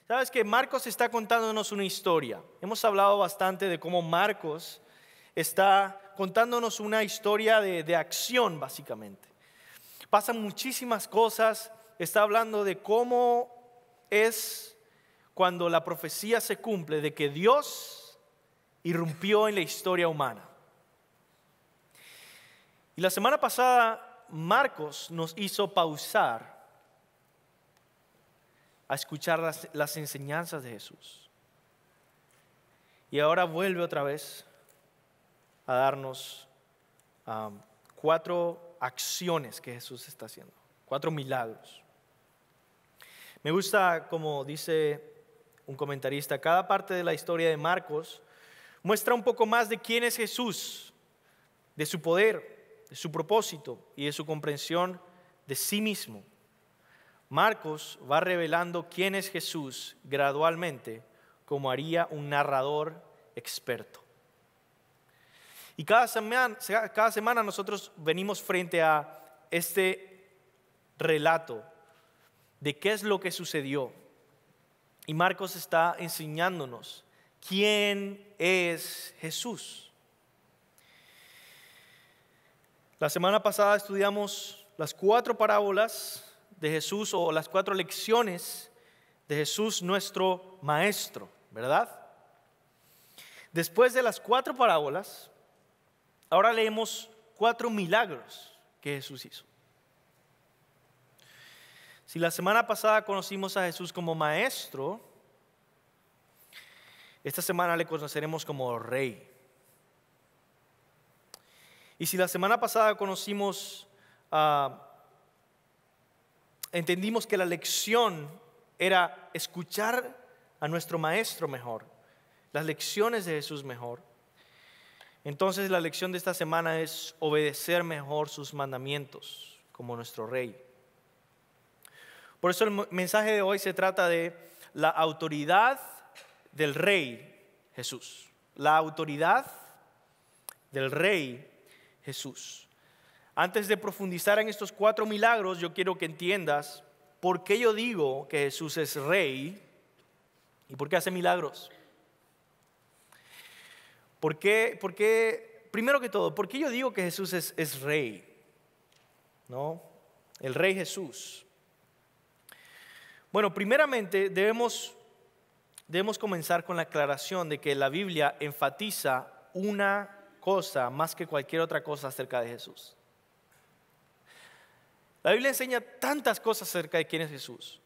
Sabes que Marcos está contándonos una historia. Hemos hablado bastante de cómo Marcos está contándonos una historia de acción, básicamente. Pasan muchísimas cosas. Está hablando de cómo es cuando la profecía se cumple, de que Dios irrumpió en la historia humana. Y la semana pasada Marcos nos hizo pausar a escuchar las enseñanzas de Jesús. Y ahora vuelve otra vez a darnos 4 acciones que Jesús está haciendo, 4 milagros. Me gusta, como dice un comentarista, cada parte de la historia de Marcos muestra un poco más de quién es Jesús, de su poder, de su propósito y de su comprensión de sí mismo. Marcos va revelando quién es Jesús gradualmente, como haría un narrador experto. Y cada semana nosotros venimos frente a este relato de qué es lo que sucedió. Y Marcos está enseñándonos quién es Jesús. La semana pasada estudiamos las 4 parábolas de Jesús, o las 4 lecciones de Jesús, nuestro maestro, ¿verdad? Después de las 4 parábolas, ahora leemos 4 milagros que Jesús hizo. Si la semana pasada conocimos a Jesús como maestro, esta semana le conoceremos como rey. Y si la semana pasada entendimos que la lección era escuchar a nuestro maestro mejor, las lecciones de Jesús mejor, entonces la lección de esta semana es obedecer mejor sus mandamientos como nuestro rey. Por eso el mensaje de hoy se trata de la autoridad del rey Jesús. La autoridad del rey Jesús. Antes de profundizar en estos 4 milagros, yo quiero que entiendas por qué yo digo que Jesús es rey y por qué hace milagros. Primero que todo, ¿por qué yo digo que Jesús es rey? ¿No? El rey Jesús. Bueno, primeramente debemos comenzar con la aclaración de que la Biblia enfatiza una cosa más que cualquier otra cosa acerca de Jesús. La Biblia enseña tantas cosas acerca de quién es Jesús,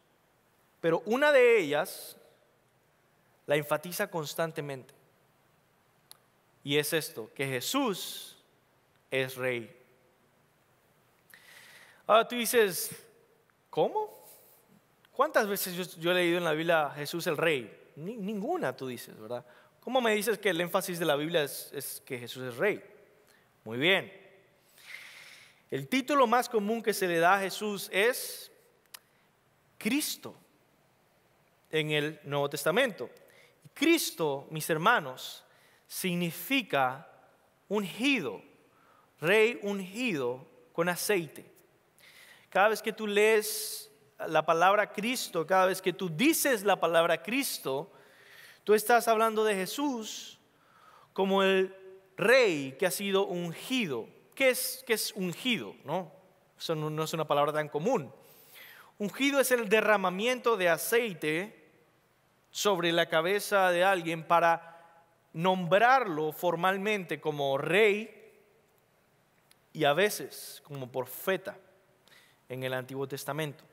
pero una de ellas la enfatiza constantemente. Y es esto, que Jesús es rey. Ahora tú dices, ¿cómo? ¿Cuántas veces yo he leído en la Biblia Jesús el rey? Ninguna, tú dices, ¿verdad? ¿Cómo me dices que el énfasis de la Biblia es que Jesús es rey? Muy bien. El título más común que se le da a Jesús es Cristo en el Nuevo Testamento. Cristo, mis hermanos, significa ungido, rey ungido con aceite. Cada vez que tú lees la palabra Cristo, cada vez que tú dices la palabra Cristo, tú estás hablando de Jesús como el rey que ha sido ungido. ¿Qué es ungido? ¿No? Eso no es una palabra tan común. Ungido es el derramamiento de aceite sobre la cabeza de alguien para nombrarlo formalmente como rey y a veces como profeta en el Antiguo Testamento.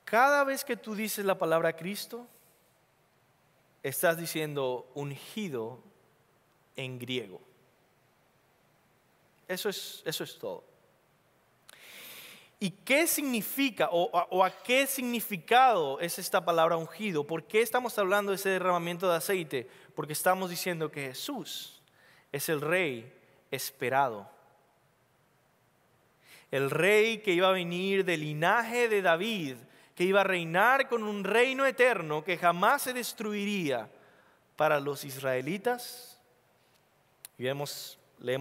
Cada vez que tú dices la palabra Cristo, estás diciendo ungido en griego. Eso es todo. ¿Y qué significa o a qué significado es esta palabra ungido? ¿Por qué estamos hablando de ese derramamiento de aceite? Porque estamos diciendo que Jesús es el rey esperado. El rey que iba a venir del linaje de David, que iba a reinar con un reino eterno que jamás se destruiría para los israelitas. Y leemos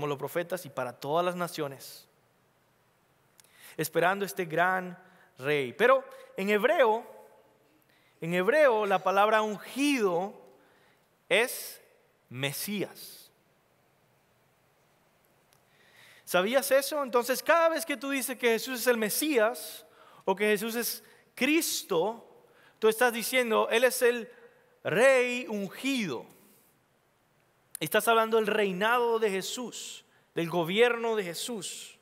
los profetas y para todas las naciones, esperando este gran rey. Pero en hebreo la palabra ungido es Mesías. ¿Sabías eso? Entonces, cada vez que tú dices que Jesús es el Mesías o que Jesús es Cristo, tú estás diciendo, Él es el Rey ungido. Estás hablando del reinado de Jesús, del gobierno de Jesús.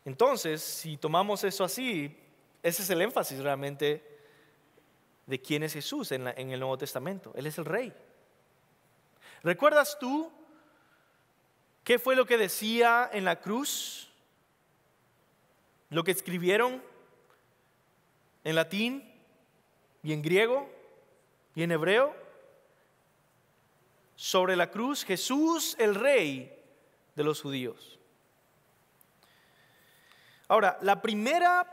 Entonces, si tomamos eso así, ese es el énfasis realmente de quién es Jesús en el Nuevo Testamento. Él es el Rey. ¿Recuerdas tú qué fue lo que decía en la cruz? Lo que escribieron en latín y en griego y en hebreo. Sobre la cruz, Jesús el Rey de los judíos. Ahora, la primera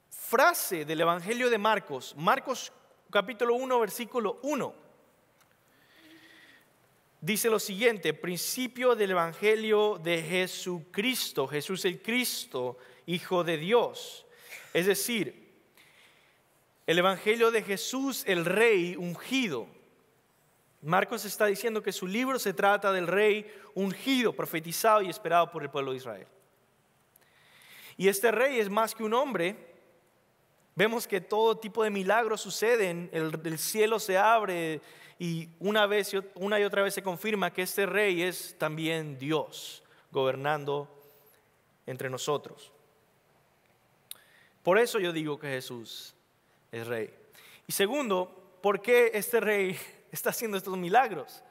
frase del Evangelio de Marcos, Marcos capítulo 1, versículo 1, dice lo siguiente: principio del Evangelio de Jesucristo, Jesús el Cristo, Hijo de Dios. Es decir, el Evangelio de Jesús, el Rey ungido. Marcos está diciendo que su libro se trata del Rey ungido, profetizado y esperado por el pueblo de Israel. Y este Rey es más que un hombre. Vemos que todo tipo de milagros suceden, el cielo se abre y una y otra vez se confirma que este Rey es también Dios, gobernando entre nosotros. Por eso yo digo que Jesús es Rey. Y segundo, ¿por qué este Rey está haciendo estos milagros?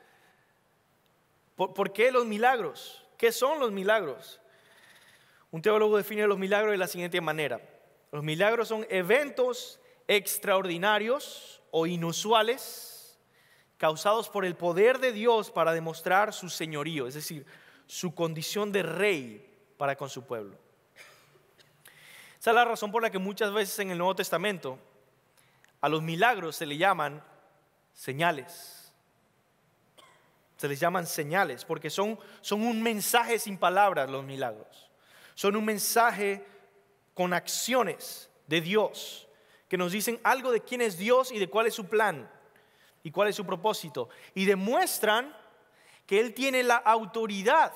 ¿Por qué los milagros? ¿Qué son los milagros? Un teólogo define los milagros de la siguiente manera: los milagros son eventos extraordinarios o inusuales causados por el poder de Dios para demostrar su señorío, es decir, su condición de rey para con su pueblo. Esa es la razón por la que muchas veces en el Nuevo Testamento a los milagros se le llaman señales. Se les llaman señales porque son un mensaje sin palabras los milagros. Son un mensaje con acciones de Dios que nos dicen algo de quién es Dios y de cuál es su plan y cuál es su propósito. Y demuestran que Él tiene la autoridad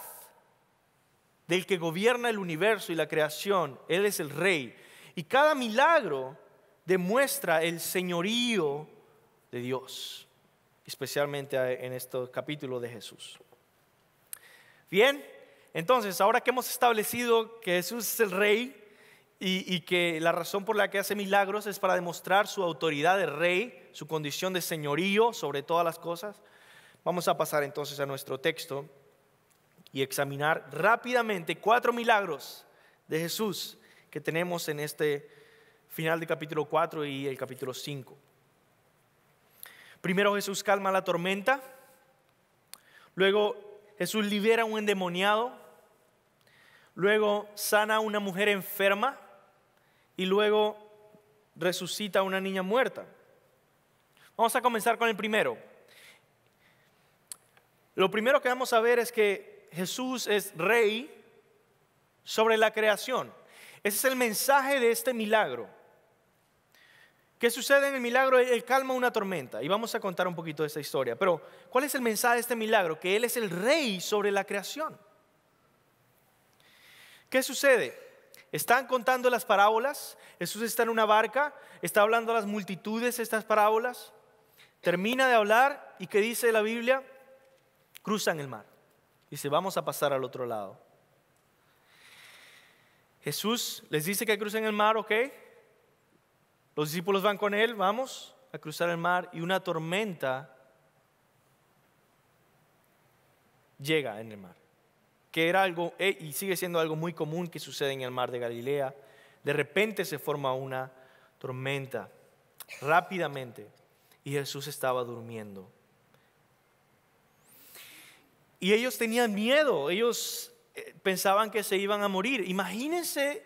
del que gobierna el universo y la creación. Él es el Rey. Y cada milagro demuestra el señorío de Dios, especialmente en este capítulo de Jesús. Bien, entonces ahora que hemos establecido que Jesús es el Rey y que la razón por la que hace milagros es para demostrar su autoridad de Rey, su condición de señorío sobre todas las cosas, vamos a pasar entonces a nuestro texto y examinar rápidamente 4 milagros de Jesús que tenemos en este final del capítulo 4 y el capítulo 5. Primero Jesús calma la tormenta, luego Jesús libera a un endemoniado, luego sana a una mujer enferma y luego resucita a una niña muerta. Vamos a comenzar con el primero. Lo primero que vamos a ver es que Jesús es Rey sobre la creación. Ese es el mensaje de este milagro. ¿Qué sucede en el milagro? Él calma una tormenta y vamos a contar un poquito de esta historia. Pero ¿cuál es el mensaje de este milagro? Que Él es el Rey sobre la creación. ¿Qué sucede? Están contando las parábolas. Jesús está en una barca, está hablando a las multitudes estas parábolas. Termina de hablar y ¿qué dice la Biblia? Cruzan el mar. Dice, vamos a pasar al otro lado. Jesús les dice que crucen el mar, ¿ok? Los discípulos van con Él, vamos a cruzar el mar y una tormenta llega en el mar. Que era algo, y sigue siendo algo muy común que sucede en el mar de Galilea. De repente se forma una tormenta, rápidamente, y Jesús estaba durmiendo. Y ellos tenían miedo, ellos pensaban que se iban a morir. Imagínense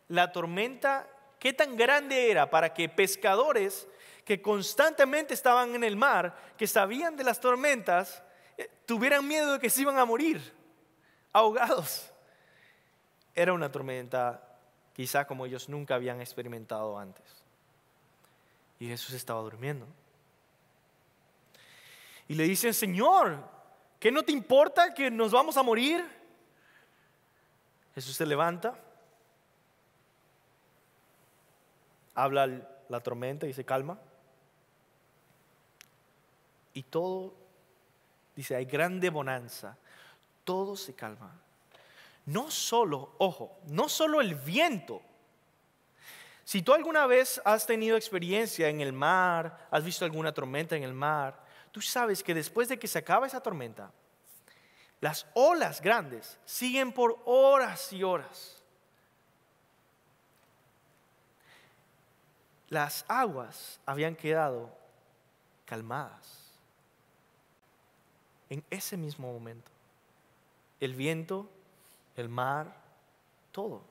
la tormenta, qué tan grande era para que pescadores que constantemente estaban en el mar, que sabían de las tormentas, tuvieran miedo de que se iban a morir ahogados. Era una tormenta quizá como ellos nunca habían experimentado antes. Y Jesús estaba durmiendo. Y le dicen: Señor, ¿qué no te importa que nos vamos a morir? Jesús se levanta, habla la tormenta y se calma. Y todo, dice, hay grande bonanza, todo se calma. No solo, ojo, no solo el viento. Si tú alguna vez has tenido experiencia en el mar, has visto alguna tormenta en el mar, tú sabes que después de que se acaba esa tormenta, las olas grandes siguen por horas y horas. Las aguas habían quedado calmadas en ese mismo momento. El viento, el mar, todo.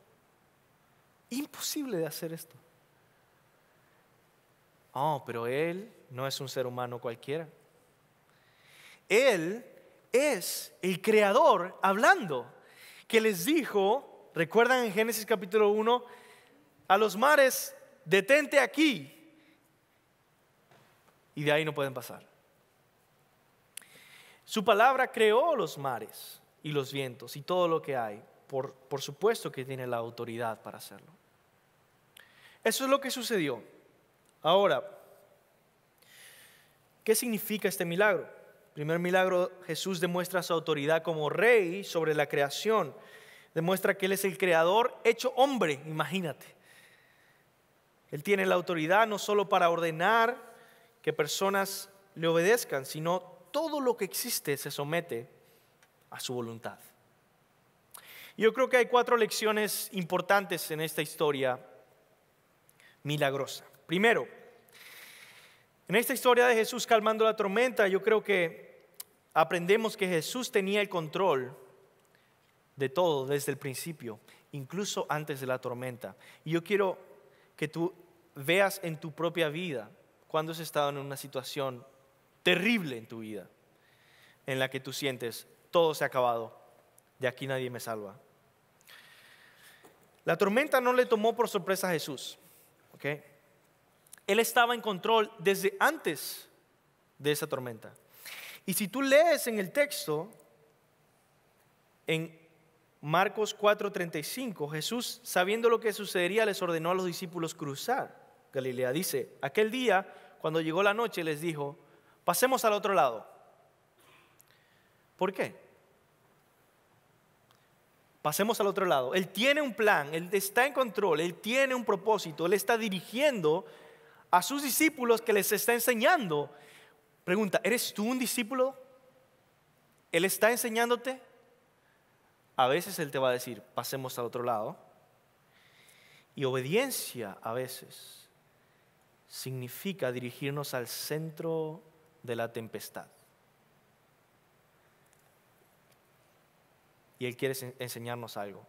Imposible de hacer esto. Oh, pero Él no es un ser humano cualquiera. Él es el creador hablando, que les dijo, recuerdan en Génesis capítulo 1, a los mares: detente aquí, y de ahí no pueden pasar. Su palabra creó los mares y los vientos y todo lo que hay. Por supuesto que tiene la autoridad para hacerlo. Eso es lo que sucedió. Ahora, ¿qué significa este milagro? Primer milagro, Jesús demuestra su autoridad como rey sobre la creación. Demuestra que Él es el creador hecho hombre, imagínate. Él tiene la autoridad no solo para ordenar que personas le obedezcan, sino todo lo que existe se somete a su voluntad. Yo creo que hay 4 lecciones importantes en esta historia milagrosa. Primero, en esta historia de Jesús calmando la tormenta, yo creo que aprendemos que Jesús tenía el control de todo desde el principio, incluso antes de la tormenta. Y yo quiero que tú veas en tu propia vida cuando has estado en una situación terrible en tu vida, en la que tú sientes: todo se ha acabado, de aquí nadie me salva. La tormenta no le tomó por sorpresa a Jesús, ¿ok? Él estaba en control desde antes de esa tormenta. Y si tú lees en el texto, en Marcos 4:35, Jesús, sabiendo lo que sucedería, les ordenó a los discípulos cruzar Galilea. Dice: aquel día, cuando llegó la noche, les dijo: pasemos al otro lado. ¿Por qué? Pasemos al otro lado. Él tiene un plan, Él está en control, Él tiene un propósito, Él está dirigiendo a sus discípulos que les está enseñando. Pregunta: ¿eres tú un discípulo? ¿Él está enseñándote? A veces Él te va a decir: pasemos al otro lado. Y obediencia a veces significa dirigirnos al centro de la tempestad. Y Él quiere enseñarnos algo.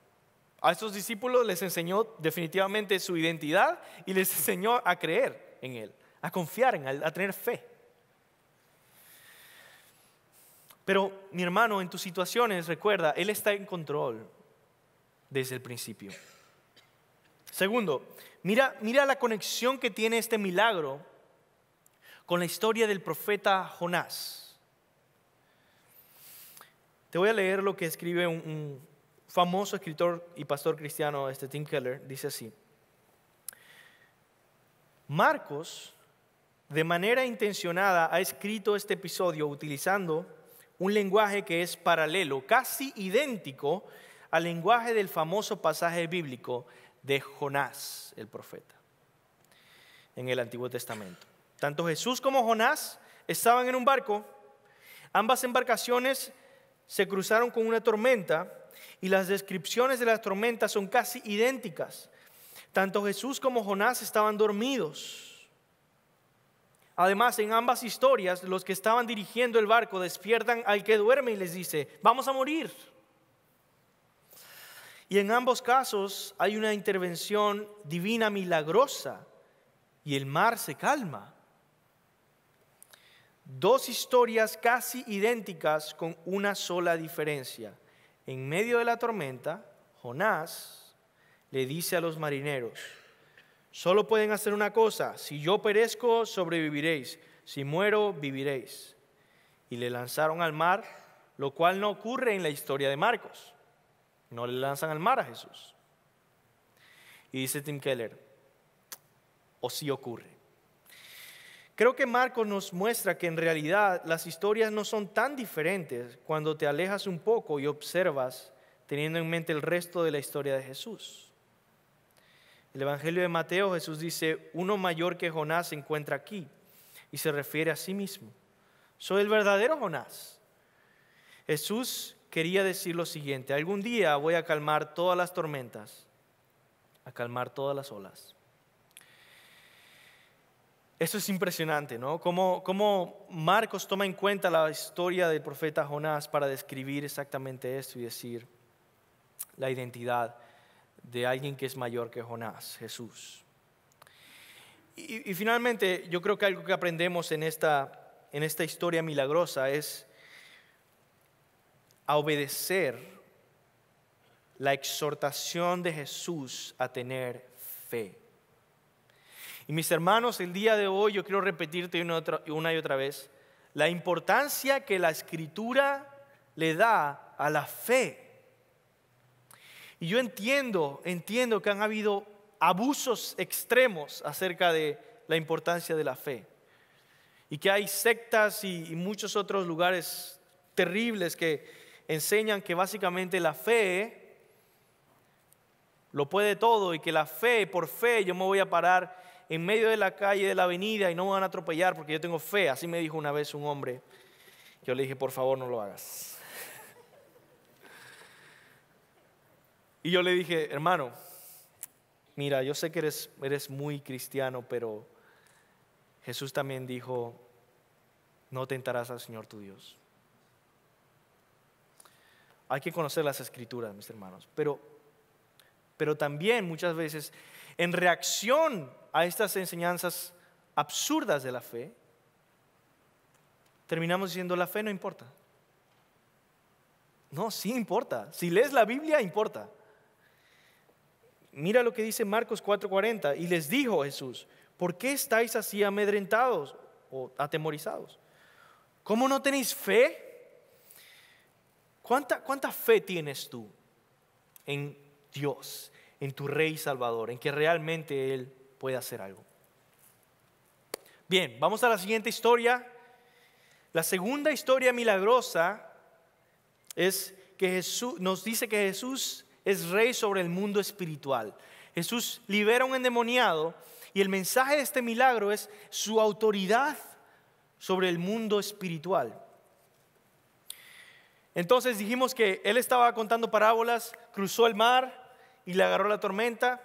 A estos discípulos les enseñó definitivamente su identidad y les enseñó a creer en Él, a confiar en Él, a tener fe. Pero mi hermano, en tus situaciones, recuerda, Él está en control desde el principio. Segundo, mira la conexión que tiene este milagro con la historia del profeta Jonás. Te voy a leer lo que escribe un famoso escritor y pastor cristiano, Tim Keller. Dice así: Marcos, de manera intencionada, ha escrito este episodio utilizando un lenguaje que es paralelo, casi idéntico al lenguaje del famoso pasaje bíblico de Jonás, el profeta, en el Antiguo Testamento. Tanto Jesús como Jonás estaban en un barco. Ambas embarcaciones se cruzaron con una tormenta y las descripciones de las tormentas son casi idénticas. Tanto Jesús como Jonás estaban dormidos. Además, en ambas historias, los que estaban dirigiendo el barco despiertan al que duerme y les dice: vamos a morir. Y en ambos casos hay una intervención divina milagrosa y el mar se calma. 2 historias casi idénticas con una sola diferencia. En medio de la tormenta, Jonás le dice a los marineros: solo pueden hacer una cosa, si yo perezco, sobreviviréis, si muero, viviréis. Y le lanzaron al mar, lo cual no ocurre en la historia de Marcos. No le lanzan al mar a Jesús. Y dice Tim Keller: o sí ocurre. Creo que Marcos nos muestra que en realidad las historias no son tan diferentes cuando te alejas un poco y observas teniendo en mente el resto de la historia de Jesús. El Evangelio de Mateo, Jesús dice: uno mayor que Jonás se encuentra aquí, y se refiere a sí mismo. Soy el verdadero Jonás. Jesús quería decir lo siguiente: algún día voy a calmar todas las tormentas, a calmar todas las olas. Eso es impresionante, ¿no? Cómo Marcos toma en cuenta la historia del profeta Jonás para describir exactamente esto y decir la identidad de alguien que es mayor que Jonás, Jesús. Y finalmente, yo creo que algo que aprendemos en esta historia milagrosa es a obedecer la exhortación de Jesús a tener fe. Y mis hermanos, el día de hoy yo quiero repetirte una y otra vez la importancia que la Escritura le da a la fe. Y yo entiendo que han habido abusos extremos acerca de la importancia de la fe. Y que hay sectas y muchos otros lugares terribles que enseñan que básicamente la fe lo puede todo y que la fe, por fe, yo me voy a parar en medio de la calle, de la avenida, y no me van a atropellar porque yo tengo fe. Así me dijo una vez un hombre. Yo le dije: por favor, no lo hagas. Y yo le dije: hermano, mira, yo sé que eres muy cristiano, pero Jesús también dijo: no tentarás al Señor tu Dios. Hay que conocer las Escrituras, mis hermanos, pero también muchas veces en reacción a estas enseñanzas absurdas de la fe, terminamos diciendo: la fe no importa. No, sí importa. Si lees la Biblia, importa. Mira lo que dice Marcos 4:40. Y les dijo Jesús: ¿por qué estáis así amedrentados o atemorizados? ¿Cómo no tenéis fe? ¿Cuánta fe tienes tú en Dios, en tu Rey Salvador, en que realmente Él puede hacer algo? Bien, vamos a la siguiente historia. La segunda historia milagrosa es que Jesús nos dice que Jesús es rey sobre el mundo espiritual. Jesús libera a un endemoniado y el mensaje de este milagro es su autoridad sobre el mundo espiritual. Entonces dijimos que él estaba contando parábolas, cruzó el mar y le agarró la tormenta.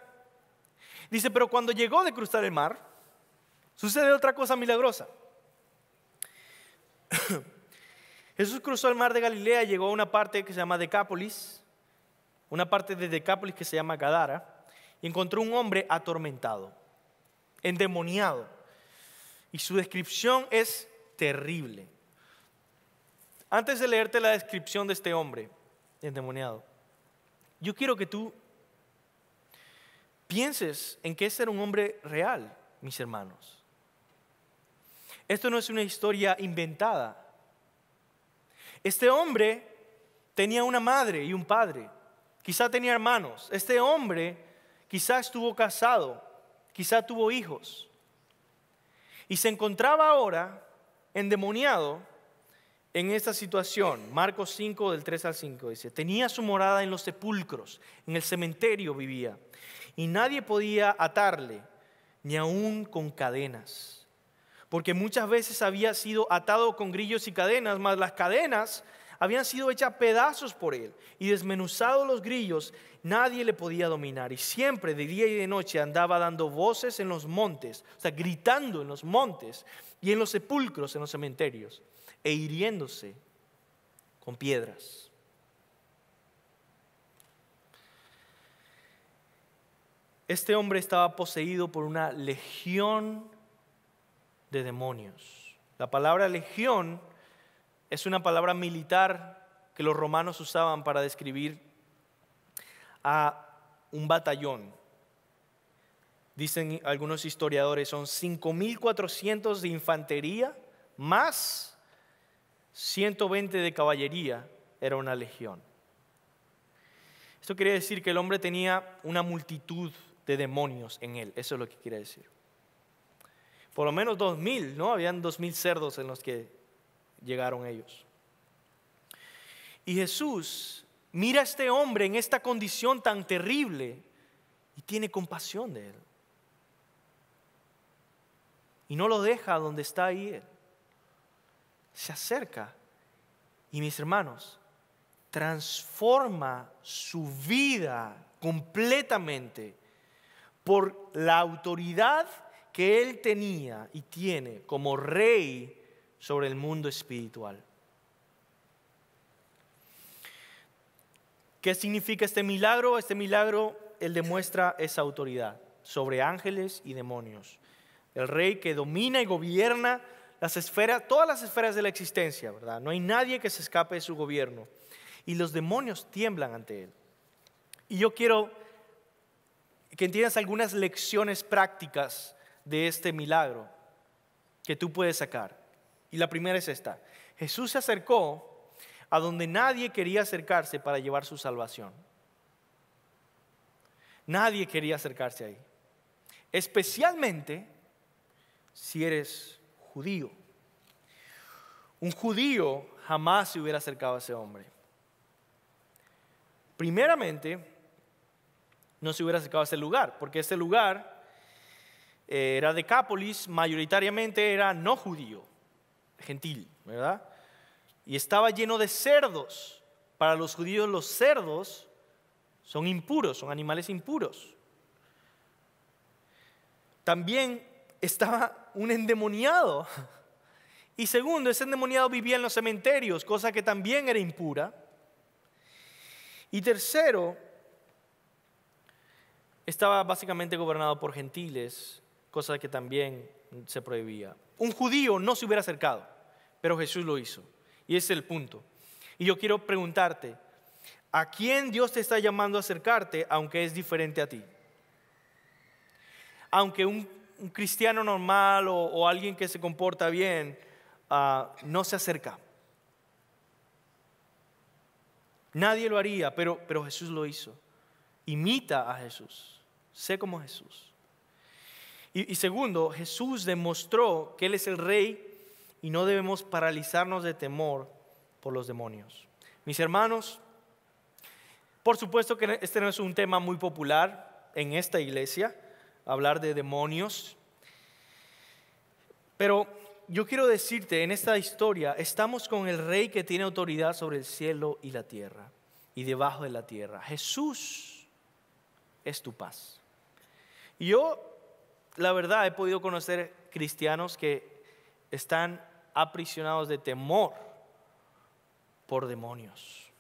Dice: pero cuando llegó de cruzar el mar, sucede otra cosa milagrosa. Jesús cruzó el mar de Galilea y llegó a una parte que se llama Decápolis, una parte de Decápolis que se llama Gadara, y encontró un hombre atormentado, endemoniado. Y su descripción es terrible. Antes de leerte la descripción de este hombre endemoniado, yo quiero que tú pienses en que ese era un hombre real, mis hermanos. Esto no es una historia inventada. Este hombre tenía una madre y un padre, quizá tenía hermanos. Este hombre quizá estuvo casado, quizá tuvo hijos. Y se encontraba ahora endemoniado en esta situación. Marcos 5, del 3 al 5 dice: tenía su morada en los sepulcros, en el cementerio vivía, y nadie podía atarle, ni aun con cadenas, porque muchas veces había sido atado con grillos y cadenas, mas las cadenas habían sido hechas pedazos por él, y desmenuzados los grillos, nadie le podía dominar. Y siempre de día y de noche andaba dando voces en los montes, o sea, gritando en los montes y en los sepulcros, en los cementerios, e hiriéndose con piedras. Este hombre estaba poseído por una legión de demonios. La palabra legión es una palabra militar que los romanos usaban para describir a un batallón. Dicen algunos historiadores, son 5.400 de infantería más 120 de caballería, era una legión. Esto quiere decir que el hombre tenía una multitud de demonios en él, eso es lo que quiere decir. Por lo menos 2.000, ¿no? Habían 2.000 cerdos en los que llegaron ellos. Y Jesús mira a este hombre en esta condición tan terrible y tiene compasión de él. Y no lo deja donde está ahí él. Se acerca y, mis hermanos, transforma su vida completamente por la autoridad que él tenía y tiene como rey sobre el mundo espiritual. ¿Qué significa este milagro? Este milagro, él demuestra esa autoridad sobre ángeles y demonios. El rey que domina y gobierna las esferas, todas las esferas de la existencia, ¿verdad? No hay nadie que se escape de su gobierno. Y los demonios tiemblan ante él. Y yo quiero que entiendas algunas lecciones prácticas de este milagro que tú puedes sacar. Y la primera es esta: Jesús se acercó a donde nadie quería acercarse para llevar su salvación. Nadie quería acercarse ahí, especialmente si eres judío. Un judío jamás se hubiera acercado a ese hombre. Primeramente, no se hubiera acercado a ese lugar, porque ese lugar era Decápolis, mayoritariamente era no judío, gentil, ¿verdad? Y estaba lleno de cerdos. Para los judíos los cerdos son impuros, son animales impuros. También estaba un endemoniado. Y segundo, ese endemoniado vivía en los cementerios, cosa que también era impura. Y tercero, estaba básicamente gobernado por gentiles, cosa que también se prohibía. Un judío no se hubiera acercado, pero Jesús lo hizo. Y ese es el punto. Y yo quiero preguntarte, ¿a quién Dios te está llamando a acercarte aunque es diferente a ti? Aunque un cristiano normal o alguien que se comporta bien no se acerca. Nadie lo haría, pero Jesús lo hizo. Imita a Jesús. Sé como Jesús. Y segundo, Jesús demostró que Él es el Rey y no debemos paralizarnos de temor por los demonios. Mis hermanos, por supuesto que este no es un tema muy popular en esta iglesia, hablar de demonios. Pero yo quiero decirte, en esta historia estamos con el Rey que tiene autoridad sobre el cielo y la tierra y debajo de la tierra. Jesús es tu paz. Y yo, la verdad, he podido conocer cristianos que están aprisionados de temor por demonios.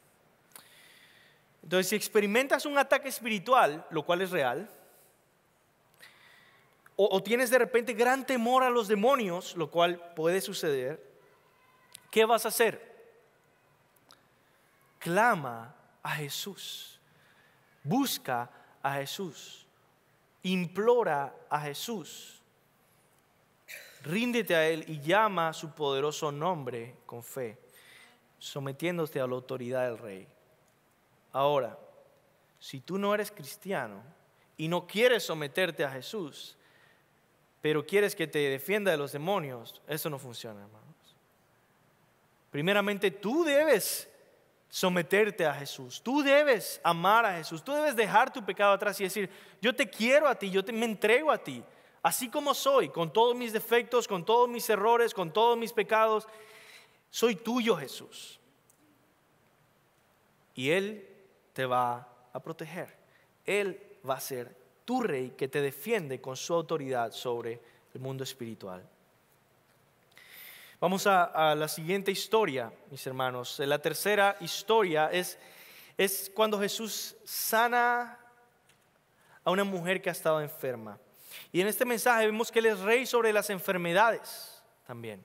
Entonces, si experimentas un ataque espiritual, lo cual es real, o tienes de repente gran temor a los demonios, lo cual puede suceder, ¿qué vas a hacer? Clama a Jesús, busca a Jesús, implora a Jesús, ríndete a Él y llama a su poderoso nombre con fe, sometiéndote a la autoridad del Rey. Ahora, si tú no eres cristiano y no quieres someterte a Jesús, pero quieres que te defienda de los demonios, eso no funciona, hermanos. Primeramente, tú debes someterte a Jesús, tú debes amar a Jesús, tú debes dejar tu pecado atrás y decir: yo te quiero a ti, me entrego a ti, así como soy, con todos mis defectos, con todos mis errores, con todos mis pecados, soy tuyo, Jesús. Y Él te va a proteger, Él va a ser tu Rey que te defiende con su autoridad sobre el mundo espiritual. Vamos a la siguiente historia, mis hermanos. La tercera historia es cuando Jesús sana a una mujer que ha estado enferma. Y en este mensaje vemos que Él es Rey sobre las enfermedades también.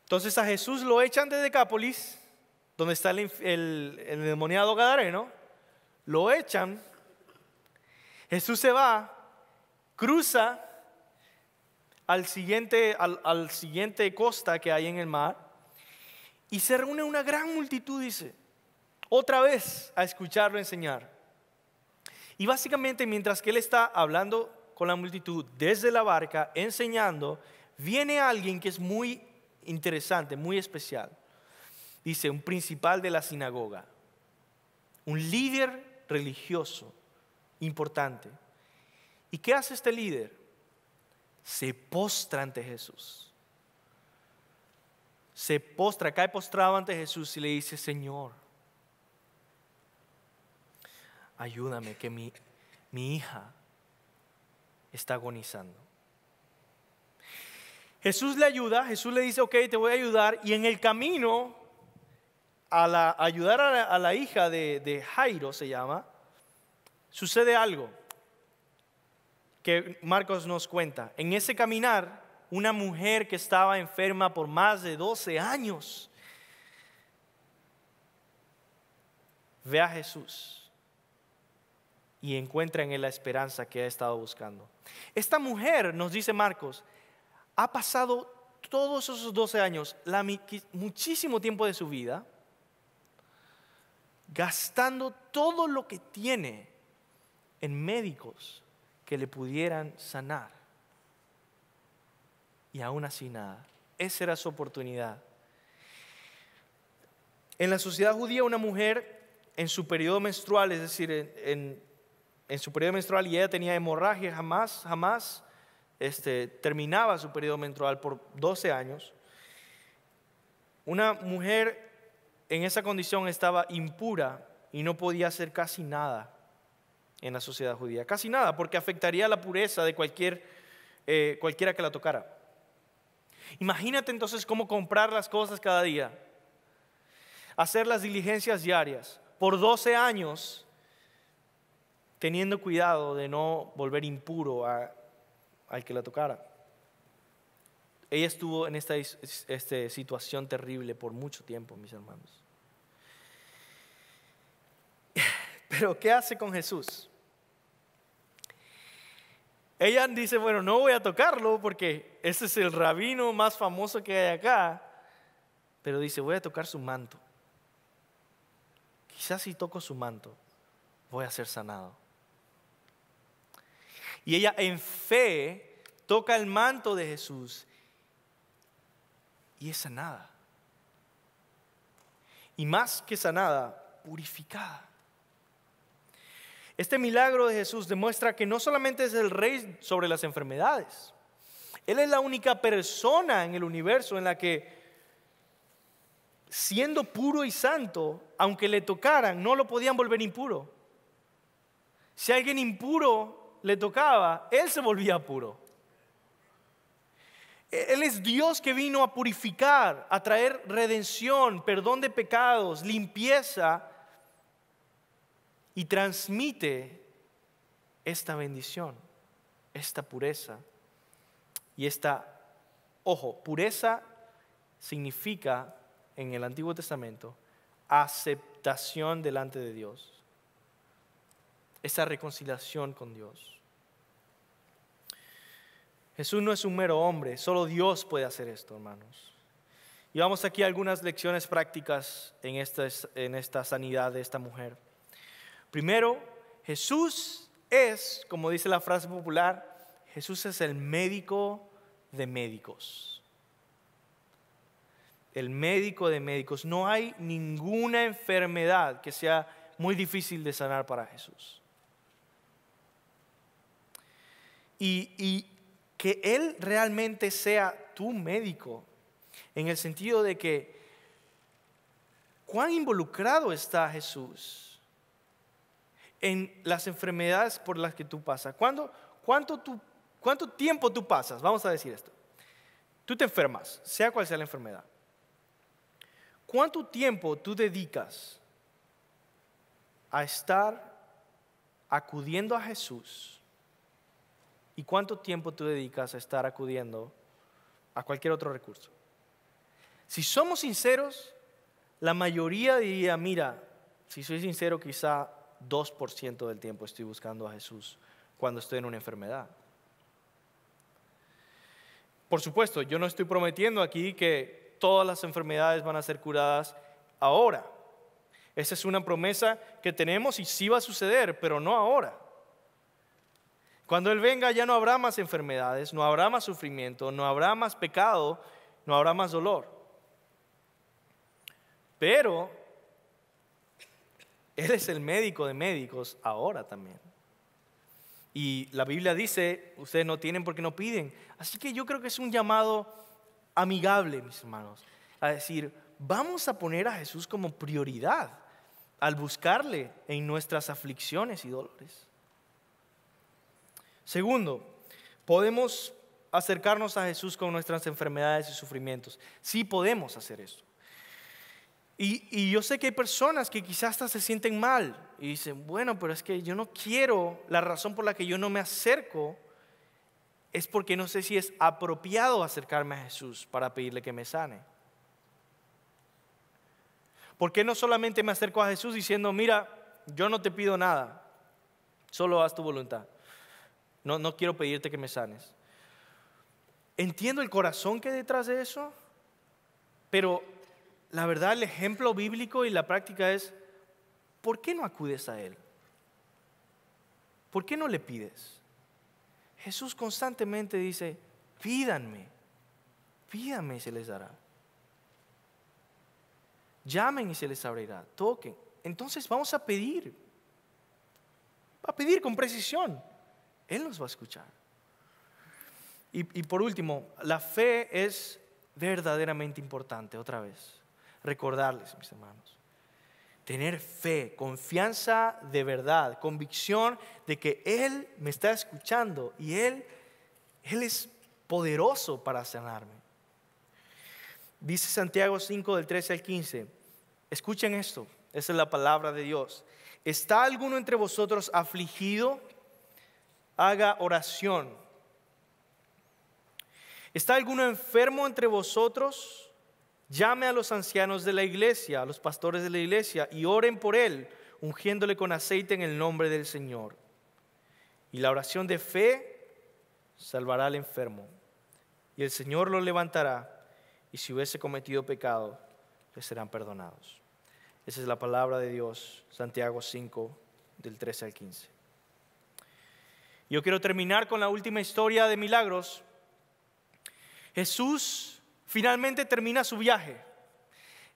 Entonces a Jesús lo echan de Decápolis, donde está el endemoniado gadareno. lo echan. Jesús se va, cruza al siguiente costa que hay en el mar y se reúne una gran multitud, dice, otra vez a escucharlo enseñar. Y básicamente mientras que él está hablando con la multitud desde la barca, enseñando, viene alguien que es muy interesante, muy especial. Dice, un principal de la sinagoga, un líder religioso importante. ¿Y qué hace este líder? Se postra ante Jesús. Se postra, cae postrado ante Jesús y le dice, Señor, ayúdame que mi hija está agonizando. Jesús le ayuda, Jesús le dice, ok, te voy a ayudar. Y en el camino, ayudar a la hija de Jairo, se llama, sucede algo que Marcos nos cuenta. En ese caminar, una mujer que estaba enferma por más de 12 años ve a Jesús y encuentra en él la esperanza que ha estado buscando. Esta mujer, nos dice Marcos, ha pasado todos esos 12 años, muchísimo tiempo de su vida, gastando todo lo que tiene en médicos que le pudieran sanar. Y aún así nada. Esa era su oportunidad. En la sociedad judía, una mujer en su periodo menstrual, es decir, en su periodo menstrual, y ella tenía hemorragia, jamás terminaba su periodo menstrual por 12 años. Una mujer en esa condición estaba impura y no podía hacer casi nada en la sociedad judía. Casi nada, porque afectaría la pureza de cualquiera que la tocara. Imagínate entonces cómo comprar las cosas cada día, hacer las diligencias diarias, por 12 años, teniendo cuidado de no volver impuro al que la tocara. Ella estuvo en esta situación terrible por mucho tiempo, mis hermanos. Pero ¿qué hace con Jesús? Ella dice, bueno, no voy a tocarlo porque ese es el rabino más famoso que hay acá. Pero dice, voy a tocar su manto. Quizás si toco su manto, voy a ser sanado. Y ella en fe toca el manto de Jesús y es sanada. Y más que sanada, purificada. Este milagro de Jesús demuestra que no solamente es el rey sobre las enfermedades. Él es la única persona en el universo en la que, siendo puro y santo, aunque le tocaran, no lo podían volver impuro. Si alguien impuro le tocaba, él se volvía puro. Él es Dios que vino a purificar, a traer redención, perdón de pecados, limpieza, y transmite esta bendición, esta pureza. Y pureza significa en el Antiguo Testamento aceptación delante de Dios. Esa reconciliación con Dios. Jesús no es un mero hombre, solo Dios puede hacer esto, hermanos. Y vamos aquí a algunas lecciones prácticas en esta sanidad de esta mujer. Primero, Jesús es, como dice la frase popular, Jesús es el médico de médicos. El médico de médicos. No hay ninguna enfermedad que sea muy difícil de sanar para Jesús. Y que Él realmente sea tu médico, en el sentido de que cuán involucrado está Jesús en las enfermedades por las que tú pasas. ¿Cuánto tiempo tú pasas? Vamos a decir esto. Tú te enfermas, sea cual sea la enfermedad. ¿Cuánto tiempo tú dedicas a estar acudiendo a Jesús? ¿Y cuánto tiempo tú dedicas a estar acudiendo a cualquier otro recurso? Si somos sinceros, la mayoría diría, mira, si soy sincero, quizá 2% del tiempo estoy buscando a Jesús cuando estoy en una enfermedad. Por supuesto, yo no estoy prometiendo aquí que todas las enfermedades van a ser curadas ahora. Esa es una promesa que tenemos y sí va a suceder, pero no ahora. Cuando Él venga ya no habrá más enfermedades, no habrá más sufrimiento, no habrá más pecado, no habrá más dolor. Pero Él es el médico de médicos ahora también. Y la Biblia dice, ustedes no tienen porque no piden. Así que yo creo que es un llamado amigable, mis hermanos, a decir, vamos a poner a Jesús como prioridad al buscarle en nuestras aflicciones y dolores. Segundo, podemos acercarnos a Jesús con nuestras enfermedades y sufrimientos. Sí podemos hacer eso. Y yo sé que hay personas que quizás hasta se sienten mal y dicen, bueno, pero es que yo no quiero, la razón por la que yo no me acerco es porque no sé si es apropiado acercarme a Jesús para pedirle que me sane. ¿Por qué no solamente me acerco a Jesús diciendo, mira, yo no te pido nada, solo haz tu voluntad? No quiero pedirte que me sanes. Entiendo el corazón que hay detrás de eso, pero la verdad, el ejemplo bíblico y la práctica es, ¿por qué no acudes a Él? ¿Por qué no le pides? Jesús constantemente dice, pídanme y se les dará. Llamen y se les abrirá, toquen. Entonces vamos a pedir con precisión. Él nos va a escuchar. Y por último, la fe es verdaderamente importante, otra vez. Recordarles, mis hermanos, tener fe, confianza de verdad, convicción de que Él me está escuchando y Él es poderoso para sanarme. Dice Santiago 5 del 13 al 15, escuchen esto, esa es la palabra de Dios. ¿Está alguno entre vosotros afligido? Haga oración. ¿Está alguno enfermo entre vosotros? Llame a los ancianos de la iglesia, a los pastores de la iglesia, y oren por él, ungiéndole con aceite en el nombre del Señor. Y la oración de fe salvará al enfermo, y el Señor lo levantará, y si hubiese cometido pecado, le serán perdonados. Esa es la palabra de Dios, Santiago 5, del 13 al 15. Yo quiero terminar con la última historia de milagros. Jesús finalmente termina su viaje.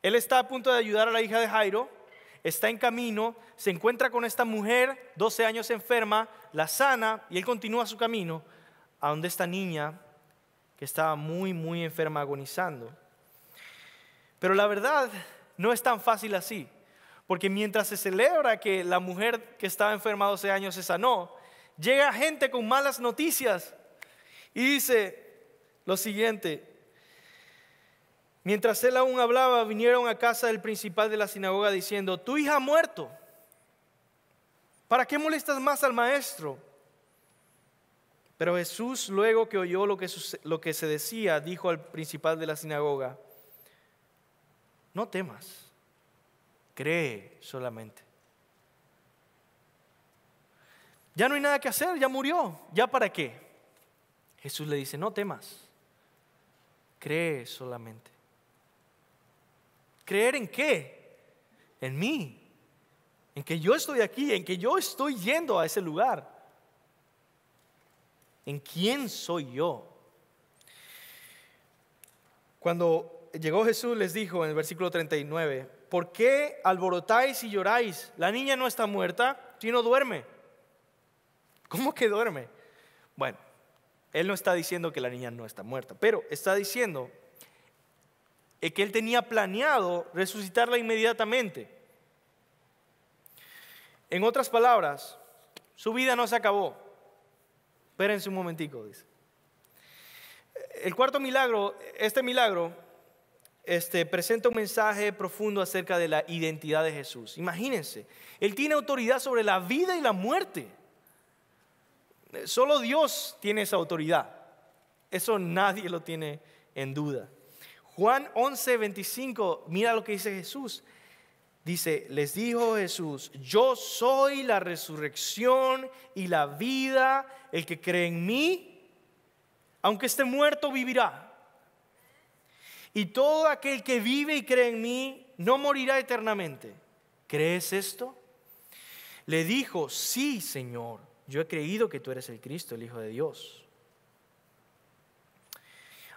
Él está a punto de ayudar a la hija de Jairo, está en camino, se encuentra con esta mujer, 12 años enferma, la sana y él continúa su camino a donde esta niña que estaba muy, muy enferma, agonizando. Pero la verdad no es tan fácil así, porque mientras se celebra que la mujer que estaba enferma 12 años se sanó, llega gente con malas noticias y dice lo siguiente: mientras él aún hablaba, vinieron a casa del principal de la sinagoga diciendo, tu hija ha muerto, ¿para qué molestas más al maestro? Pero Jesús, luego que oyó lo que se decía, dijo al principal de la sinagoga, no temas, cree solamente. Ya no hay nada que hacer, ya murió, ¿ya para qué? Jesús le dice, no temas, cree solamente. ¿Creer en qué? En mí, en que yo estoy aquí, en que yo estoy yendo a ese lugar. ¿En quién soy yo? Cuando llegó Jesús les dijo en el versículo 39, ¿por qué alborotáis y lloráis? La niña no está muerta, sino duerme. ¿Cómo que duerme? Bueno, Él no está diciendo que la niña no está muerta, pero está diciendo que Él tenía planeado resucitarla inmediatamente. En otras palabras, su vida no se acabó. Espérense un momentico, dice. El cuarto milagro, este milagro, presenta un mensaje profundo acerca de la identidad de Jesús. Imagínense, Él tiene autoridad sobre la vida y la muerte. Solo Dios tiene esa autoridad. Eso nadie lo tiene en duda. Juan 11:25, mira lo que dice Jesús. Dice, les dijo Jesús, yo soy la resurrección y la vida. El que cree en mí, aunque esté muerto, vivirá. Y todo aquel que vive y cree en mí no morirá eternamente. ¿Crees esto? Le dijo, sí, Señor, yo he creído que tú eres el Cristo, el Hijo de Dios.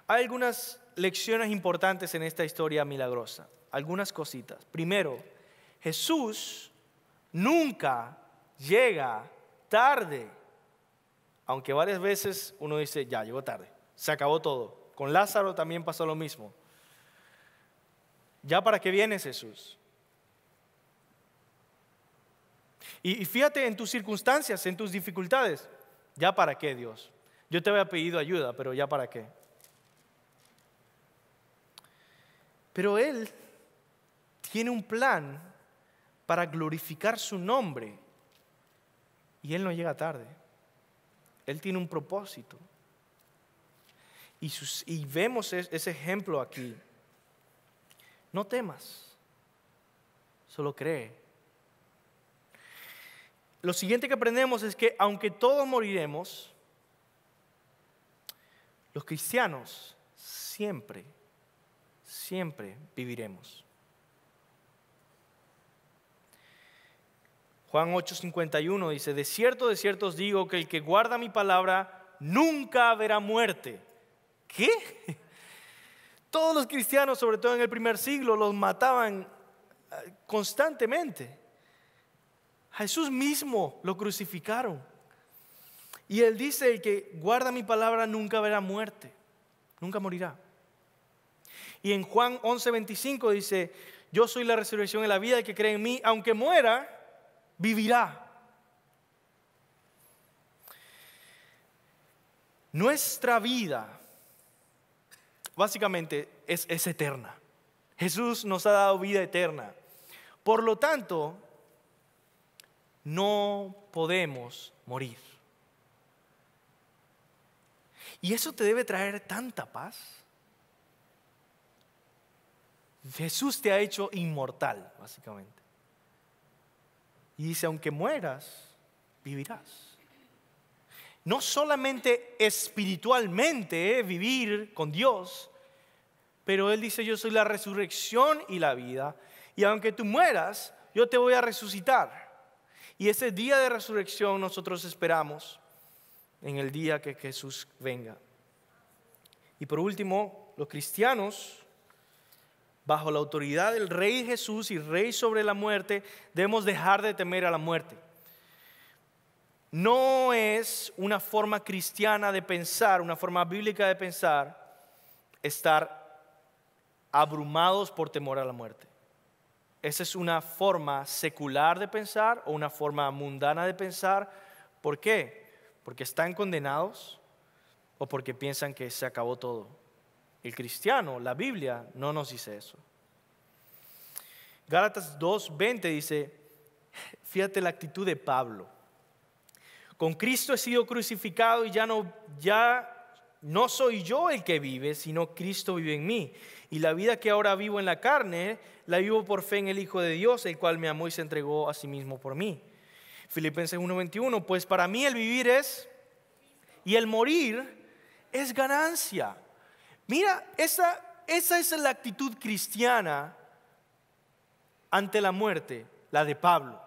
Hay algunas lecciones importantes en esta historia milagrosa, algunas cositas. Primero, Jesús nunca llega tarde, aunque varias veces uno dice, ya llegó tarde, se acabó todo. Con Lázaro también pasó lo mismo. ¿Ya para qué vienes, Jesús? Y fíjate en tus circunstancias, en tus dificultades. ¿Ya para qué, Dios? Yo te había pedido ayuda, pero ¿ya para qué? Pero Él tiene un plan para glorificar su nombre y Él no llega tarde. Él tiene un propósito. Y vemos ese ejemplo aquí. No temas, solo cree. Lo siguiente que aprendemos es que aunque todos moriremos, los cristianos siempre viviremos. Juan 8:51 dice, de cierto os digo que el que guarda mi palabra nunca verá muerte. ¿Qué? Todos los cristianos, sobre todo en el primer siglo, los mataban constantemente. Jesús mismo lo crucificaron. Y Él dice, el que guarda mi palabra nunca verá muerte, nunca morirá. Y en Juan 11:25 dice, yo soy la resurrección y la vida, el que cree en mí, aunque muera, vivirá. Nuestra vida básicamente es eterna. Jesús nos ha dado vida eterna. Por lo tanto, no podemos morir. Y eso te debe traer tanta paz. Jesús te ha hecho inmortal, básicamente. Y dice, aunque mueras, vivirás. No solamente espiritualmente vivir con Dios, pero Él dice, yo soy la resurrección y la vida. Y aunque tú mueras, yo te voy a resucitar. Y ese día de resurrección nosotros esperamos en el día que Jesús venga. Y por último, los cristianos, bajo la autoridad del Rey Jesús y Rey sobre la muerte, debemos dejar de temer a la muerte. No es una forma cristiana de pensar, una forma bíblica de pensar, estar abrumados por temor a la muerte. Esa es una forma secular de pensar o una forma mundana de pensar. ¿Por qué? Porque están condenados o porque piensan que se acabó todo. El cristiano, la Biblia, no nos dice eso. Gálatas 2:20 dice, fíjate la actitud de Pablo. Con Cristo he sido crucificado y ya no soy yo el que vive, sino Cristo vive en mí. Y la vida que ahora vivo en la carne, la vivo por fe en el Hijo de Dios, el cual me amó y se entregó a sí mismo por mí. Filipenses 1:21, pues para mí el vivir es y el morir es ganancia. Mira, esa es la actitud cristiana ante la muerte, la de Pablo.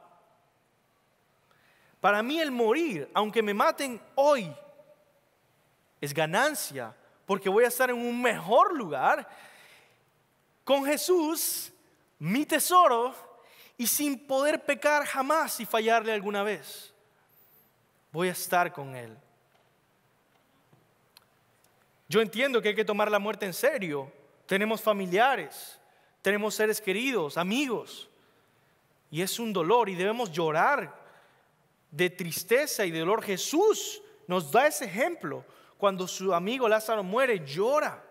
Para mí el morir, aunque me maten hoy, es ganancia, porque voy a estar en un mejor lugar con Jesús, mi tesoro, y sin poder pecar jamás y fallarle alguna vez. Voy a estar con Él. Yo entiendo que hay que tomar la muerte en serio. Tenemos familiares, tenemos seres queridos, amigos, y es un dolor y debemos llorar de tristeza y de dolor. Jesús nos da ese ejemplo. Cuando su amigo Lázaro muere, llora,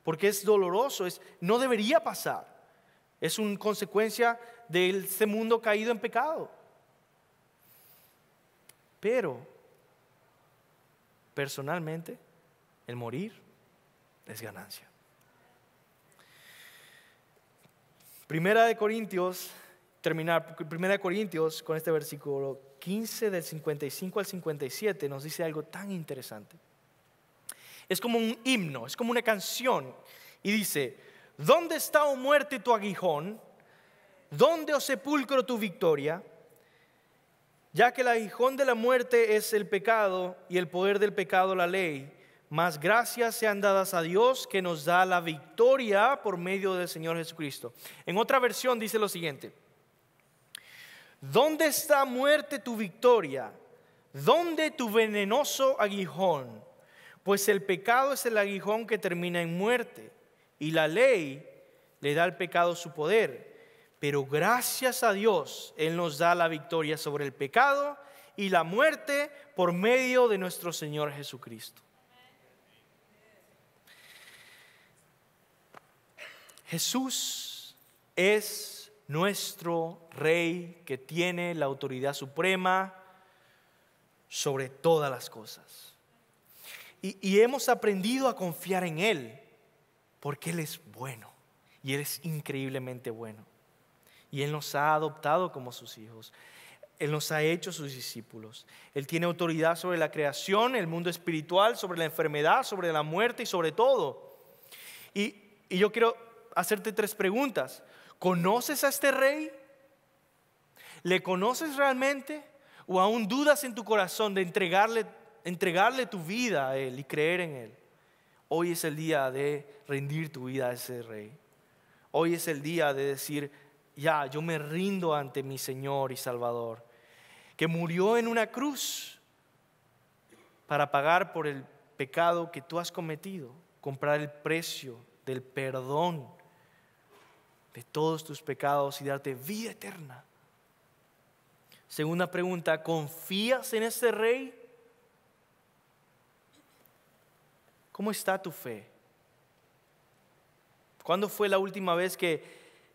porque es doloroso, no debería pasar. Es una consecuencia de este mundo caído en pecado. Pero, personalmente, el morir es ganancia. Primera de Corintios con este versículo 15 del 55 al 57 nos dice algo tan interesante. Es como un himno, es como una canción. Y dice: ¿dónde está, oh muerte, tu aguijón? ¿Dónde, oh sepulcro, tu victoria? Ya que el aguijón de la muerte es el pecado y el poder del pecado la ley, mas gracias sean dadas a Dios que nos da la victoria por medio del Señor Jesucristo. En otra versión dice lo siguiente: ¿dónde está, muerte, tu victoria? ¿Dónde tu venenoso aguijón? Pues el pecado es el aguijón que termina en muerte, y la ley le da al pecado su poder. Pero gracias a Dios, Él nos da la victoria sobre el pecado y la muerte por medio de nuestro Señor Jesucristo. Jesús es nuestro Rey que tiene la autoridad suprema sobre todas las cosas. Y hemos aprendido a confiar en Él porque Él es bueno y Él es increíblemente bueno. Y Él nos ha adoptado como sus hijos. Él nos ha hecho sus discípulos. Él tiene autoridad sobre la creación, el mundo espiritual, sobre la enfermedad, sobre la muerte y sobre todo. Y yo quiero hacerte 3 preguntas. ¿Conoces a este Rey? ¿Le conoces realmente? ¿O aún dudas en tu corazón de entregarle tu vida a Él y creer en Él? Hoy es el día de rendir tu vida a ese Rey. Hoy es el día de decir: ya, yo me rindo ante mi Señor y Salvador, que murió en una cruz para pagar por el pecado que tú has cometido, comprar el precio del perdón de todos tus pecados y darte vida eterna. Segunda pregunta: ¿confías en este Rey? ¿Cómo está tu fe? ¿Cuándo fue la última vez que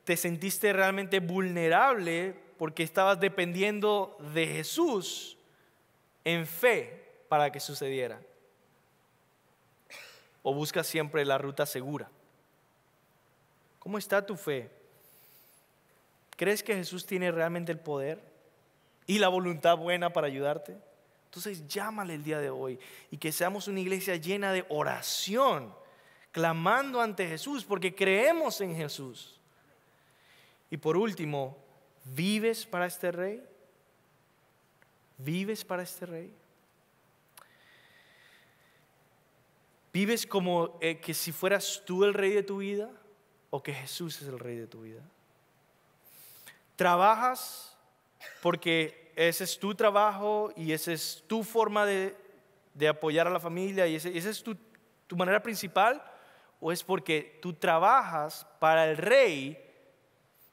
te sentiste realmente vulnerable porque estabas dependiendo de Jesús en fe para que sucediera? ¿O buscas siempre la ruta segura? ¿Cómo está tu fe? ¿Crees que Jesús tiene realmente el poder y la voluntad buena para ayudarte? Entonces llámale el día de hoy y que seamos una iglesia llena de oración, clamando ante Jesús porque creemos en Jesús. Y por último, ¿vives para este Rey? ¿Vives para este Rey? ¿Vives como que si fueras tú el Rey de tu vida o que Jesús es el Rey de tu vida? ¿Trabajas porque ese es tu trabajo y esa es tu forma de apoyar a la familia y esa es tu manera principal? ¿O es porque tú trabajas para el Rey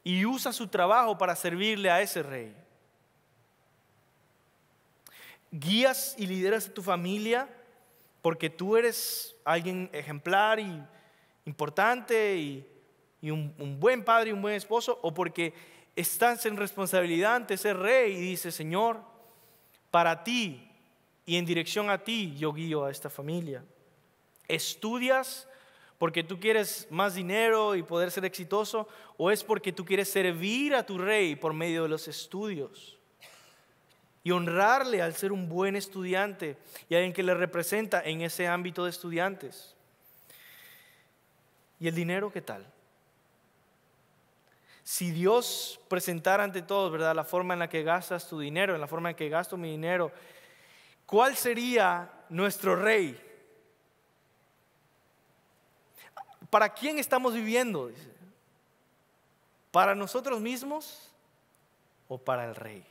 y usas su trabajo para servirle a ese Rey? ¿Guías y lideras a tu familia porque tú eres alguien ejemplar y importante y un buen padre y un buen esposo? ¿O porque estás en responsabilidad ante ese Rey y dices: Señor, para ti y en dirección a ti yo guío a esta familia? ¿Estudias porque tú quieres más dinero y poder ser exitoso? ¿O es porque tú quieres servir a tu Rey por medio de los estudios y honrarle al ser un buen estudiante y a alguien que le representa en ese ámbito de estudiantes? ¿Y el dinero qué tal? Si Dios presentara ante todos, ¿verdad?, la forma en la que gastas tu dinero, en la forma en que gasto mi dinero, ¿cuál sería nuestro Rey? ¿Para quién estamos viviendo? Dice. ¿Para nosotros mismos o para el Rey?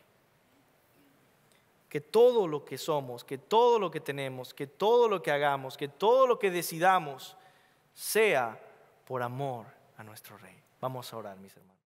Que todo lo que somos, que todo lo que tenemos, que todo lo que hagamos, que todo lo que decidamos sea por amor a nuestro Rey. Vamos a orar, mis hermanos.